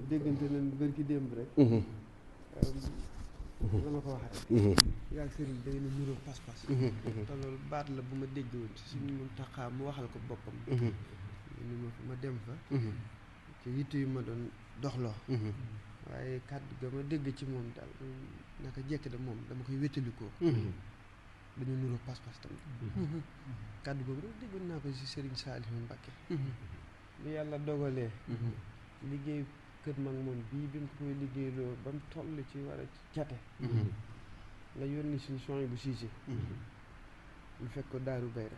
déggante nañ bërki démb rek. la ma ko waxee rek. yaa ngi sëriñ day na nuroo pas-pas. te loolu baat la bu ma dégg woon ci suñu Muntaxa mu waxal ko boppam. ni ma dem fa. ci yitte yu ma doon doxloo. waaye kàddu ga ma dégg ci moom daal naka jekk de moom dama koy wétalikoo. dañu nuroo pas-pas tamit. kàddu boobu rek déggoon naa ko ci Serigne Saliou Mbacké. lu yàlla dogalee. liggéey kër mag moom bii bi mu ko koy liggéeyloo ba mu toll ci war a cate. la yónni suñu soñ bu siise. ñu fekk ko Daaru Bayra.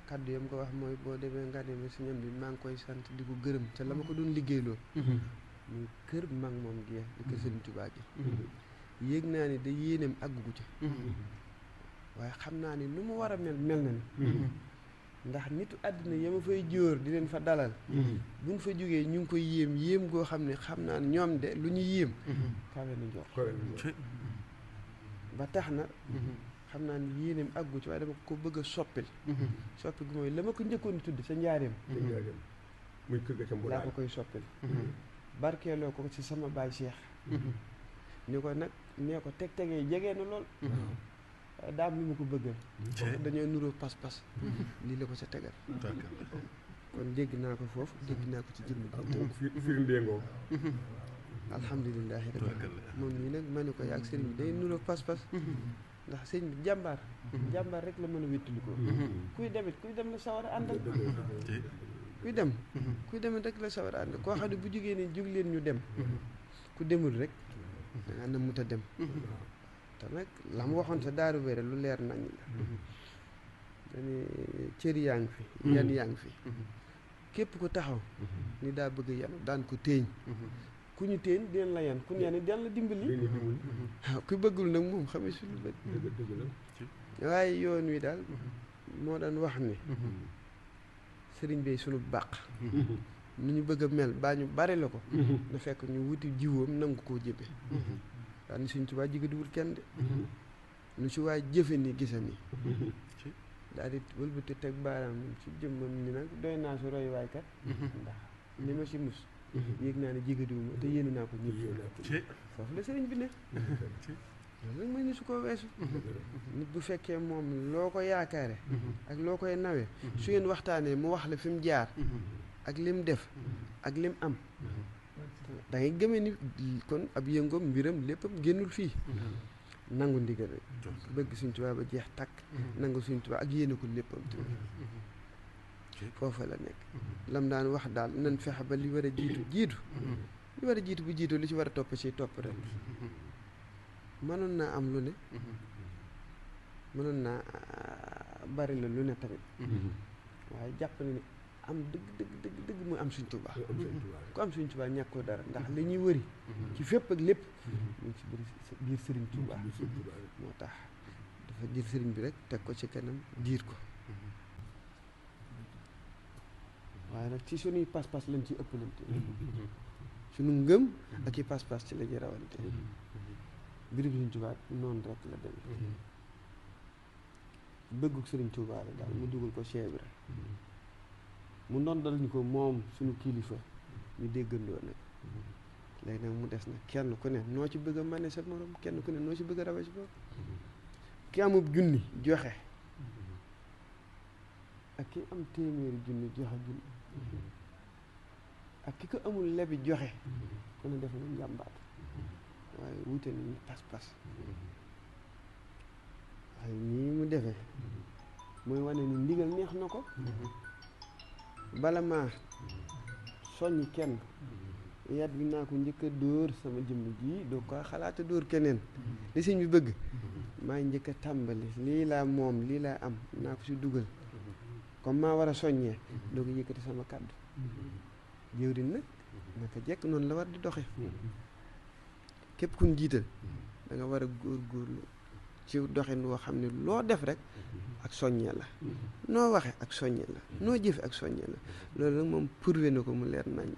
kàddu yam ko wax mooy boo demee nga demee si ñam bi maa ngi koy sant di ko gërëm te la ma ko doon liggéeyloo. muy kër mag moom gi di kër Sëriñ Tuubaa gi. yéeg naa ni da yéeneem àggu ci. waaye xam naa ni nu mu war a mel na ni. ndax nitu àddina ya ma fay jóor di leen fa dalal. buñ fa jógee ñu ngi koy yéem goo xam ne xam naa ne ñoom de lu ñu yéem. kawe na njor ba tax na. xam naa ni yéeneem àggu ci waaye dama ko bëgg a soppil. soppi gu mooy la ma ko njëkkoon tudd sa njaareem. muy kër ga ca Mbour laa ko koy soppil. barkeeloo ko ci sama baay Cheikh. ni ko nag nee ko tegee jege na lool. daam li ma ko bëggal. dañoo nuroo pas-pas. lii la ko sa tegal. kon dégg naa ko foofu dégg naa ko ci jëmm bi. firndee ngoo. alhamdulilahi rabbil moom ñi nag ma ne ko yaag sëriñ bi day nuroo pas-pas. ndax sëriñ bi jàmbaar. jàmbaar rek la mën a wéttali ko. kuy dem la sawar a àndal. kuy dem rek la sawar a àndal koo xam ne bu jógee ne jóg leen ñu dem. ku demul rek. da nga na mut a dem. te nag la mu waxoon sa Daaru Bayra lu leer nañ la. dañuy cër yaa ngi fi. yan yaa ngi fi. képp ku taxaw. ni daa bëgg yanu daan ko téeñ. ku ñu téeñ dinañ la yan ku ñu yan dinañ la dimbali. waaw ku bëggul nag moom xam ne suñu bët. waaye yoon wi daal moo daan wax ni. sëriñ bi suñu bàq. nu ñu bëgg a mel baa ñu bari la ko. na fekk ñu wuti jiwoom nangu koo jëfe. daal ni Sëriñ Tuubaa jigéen kenn de. lu si waay jëfe ni gisa ni. daal di wëlbati teg baaraam ci jëmmam ni nag doy naa su roy waay kat. ndax li ma si mus. yéeg naa ne jigadiwuma te yéene naa ko ñëpp. foofu la sëriñ bi ne. loolu nag mooy ni su ko weesu. nit bu fekkee moom loo ko yaakaare. ak loo koy nawee. su ngeen waxtaanee mu wax la fi mu jaar. ak lim def. ak lim am. da ngay gëmee ni kon ab yëngoom mbiram léppam génnul fii. nangu ndigal rek. bëgg Sëriñ Tuubaa ba jeex takk. nangu Sëriñ Tuubaa ak yéene ko léppam tamit. foofa la nekk. lam daan wax daal nan fexe ba li war a jiitu. li war a jiitu bu jiitu li ci war a topp ci topp rek. mënoon naa am lu ne. mënoon naa bari la lu ne tamit. waaye jàpp na ni am dëgg muy am Sëriñ Tuubaa. ku am Sëriñ Tuubaa ñàkkoo dara ndax li ñuy wëri. ci fépp ak lépp. mu ngi ci biir Sëriñ Tuubaa. moo tax dafa jël sëriñ bi rek teg ko ci kanam diir ko. waaye nag ci suñuy pas-pas lañ ci ëppalante. suñu ngëm ak i pas-pas ci la ñuy rawante. mbirum Sëriñ Tuubaa noonu rek la demee. bëggu Sëriñ Tuubaa la daal mu dugal ko Cheikh Ibra mu ndondal ñu ko moom suñu kilifa ñu déggandoo nag. léegi nag mu des nag kenn ku ne noo ci bëgg a mane sa morom kenn ku ne noo ci bëgg a rawe si bopp. ki amub junni joxe. ak ki am téeméeri junni joxe junni. ak ki ko amul lebi joxe. ku ne def na njàmbaat. waaye wute nañu pas-pas. waaye nii mu defee. mooy wane ni ndigal neex na ko. bala maa soññ kenn. yat bi naa ko njëkk a dóor sama jëmm ji doo ko xalaata dóor keneen. li sëñ bi bëgg. maa njëkk a tàmbali lii laa moom lii laa am naa ko si dugal. comme maa war a soññee. doo ko yëkkati sama kàddu. jëwriñ nag naka jekk noonu la war di doxe képp kun jiital da nga war a góorgóorlu ci doxin woo xam ne loo def rek ak soññee la noo waxe ak soññee la noo jëfe ak soññee la loolu nag moom prouvé na ko mu leer nañ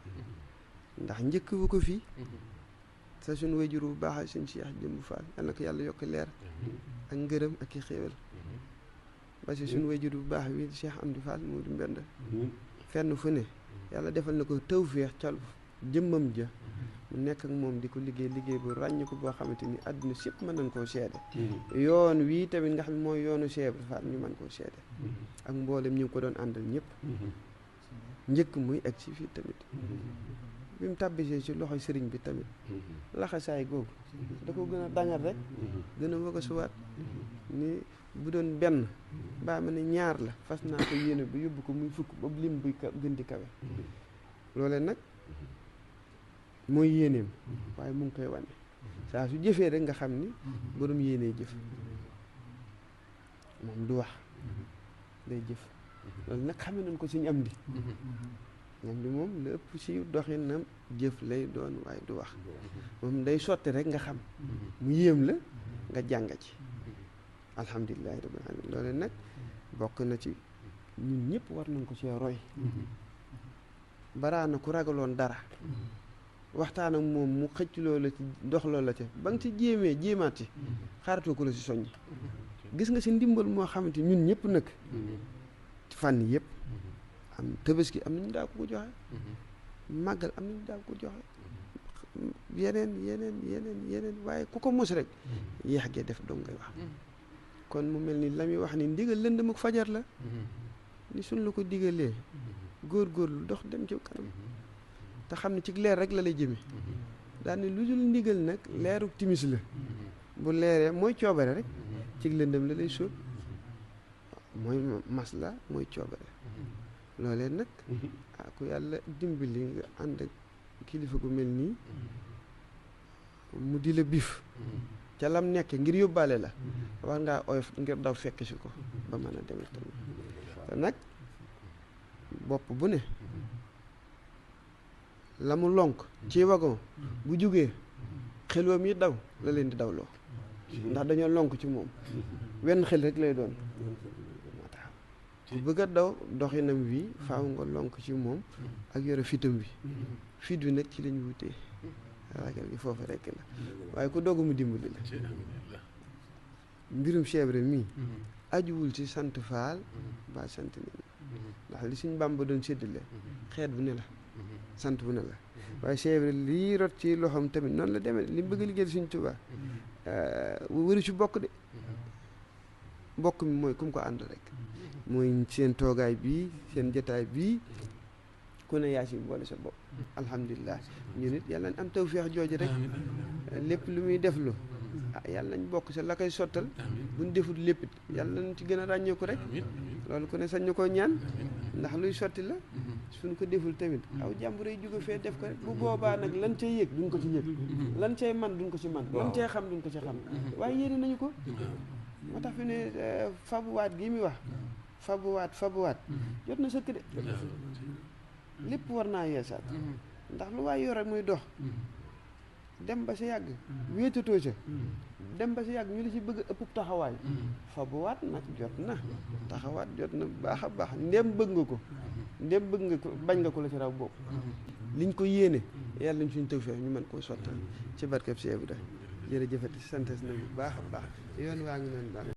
ndax njëkk bu ko fii sa suñu wayjur bu baax sëñ Cheikh Jëmb Fall yal na ko yàlla yokk leer ak ngërëm ak i xéewal ba si suñu wayjur bu baax wi Cheikh Amdi Fall mu di mbend fenn fu ne yàlla defal na ko tawféex jëmmam ja mu nekk ak moom di ko liggéey liggéey bu ràññiku boo xamante ni àdduna sépp mën nañ koo seede yoon wii tamit nga xam ne mooy yoonu Cheikh Ibra Fall ñu mën koo seede ak mboolem ñu ngi ko doon àndal ñëpp njëkk muy egg si fii tamit bi mu tàbbisee ci loxoy sëriñ bi tamit laxasaay googu da ko gën a dangal rek gën a wëgg a suwaat ni bu doon benn baa ma ne ñaar la fas naa ko yéene bu yóbbu ko muy fukk ba lim buy gën di kawe loolee nag mooy yéeneem waaye mu ngi koy wane saa su jëfee rek nga xam ni borom yéenee jëf moom du wax day jëf loolu nag xame nañ ko suñu am di moom la ëpp ci doxinam jëf lay doon waaye du wax moom day sotti rek nga xam mu yéem la nga jàng ci alhamdulilahi rabbil alamin loolu nag bokk na ci ñun ñëpp war nañ ko ci roy baraana ku ragaloon dara waxtaan ak moom mu xëcc loola ci dox loola ca ba nga ci jéemaat ci xaaratoo ko la ci soññ gis nga si ndimbal moo xamante ñun ñëpp nag ci fànn yëpp am tabaski am nañu daa ko joxe màggal am nañu daa ko joxe yeneen waaye ku ko mos rek yéex gee def dong ngay wax kon mu mel ni la muy wax ni ndigal lëndëm ak fajar la ni suñ la ko digalee góorgóorlu dox dem ci kanam te xam ne ci leer rek la lay jëme daal ni lu dul ndigal nag leeru timis la bu leeree mooy coobare rek ci lëndëm la lay sóob mooy masla mooy coobare loolee nag ku yàlla dimbali nga ànd ak kilifa gu mel nii mu di la bif ca lam nekk ngir yóbbaale la war ngaa oyof ngir daw fekk si ko ba mën a dem tamit te nag bopp bu ne la mu lonk ci wagon bu jugee xeloom yi daw la leen di dawloo ndax dañoo lonk ci moom wenn xel rek lay doon moo tax ku bëgg a daw doxinam wi faaw nga lonk ci moom ak yore fitam wi fit wi nag ci lañ wutee ragal gi foofu rek la waaye ku dogg mu dimbali la mbirum Cheikh Ibra mii ajuwul ci sant faal ba sant nit ñi ndax li suñ Bàmba doon séddale xeet bu ne la sant bu ne la waaye Cheikh Ibra lii rot ci loxoom tamit noonu la demee li mu bëgg a liggéeyal suñ Tuubaa wëru ci bokk de bokk mi mooy ku mu ko ànd rek mooy seen toogaay bii seen jataay bii ku ne yaa si boole sa bopp alhamdulilah ñu nit yàlla nañ am tawfeex jooju rek lépp lu muy def lu yàlla nañ bokk sa la koy sottal buñ defut léppit yàlla nañ ci gën a ràññeeku rek loolu ku ne sañ ñu ko ñaan ndax luy sotti la suñ ko deful tamit aw jàmbur yi jóge fee def ko rek bu boobaa nag lan cay yëg duñ ko ci yëg lan cay man duñ ko ci man lan cay xam duñ ko ci xam waaye yéene nañu ko moo tax fi ne fabuwaat gi muy wax fabuwaat jot na sëkk de lépp war naa yeesaat ndax lu waay yor rek muy dox dem ba si yàgg wéetatoo ca dem ba si yàgg ñu la ci bëgg ëpp taxawaay fabuwaat nag jot na taxawaat jot na baax a baax ndem bëgg nga ko bañ nga ko la ci raw bopp liñ ko yéene yàlla nañ suñ tawfeex ñu mën koo sottal ci barkeb Cheikh Ibra jërëjëfati santes na bu baax a baax yoon waa ngi noonu daal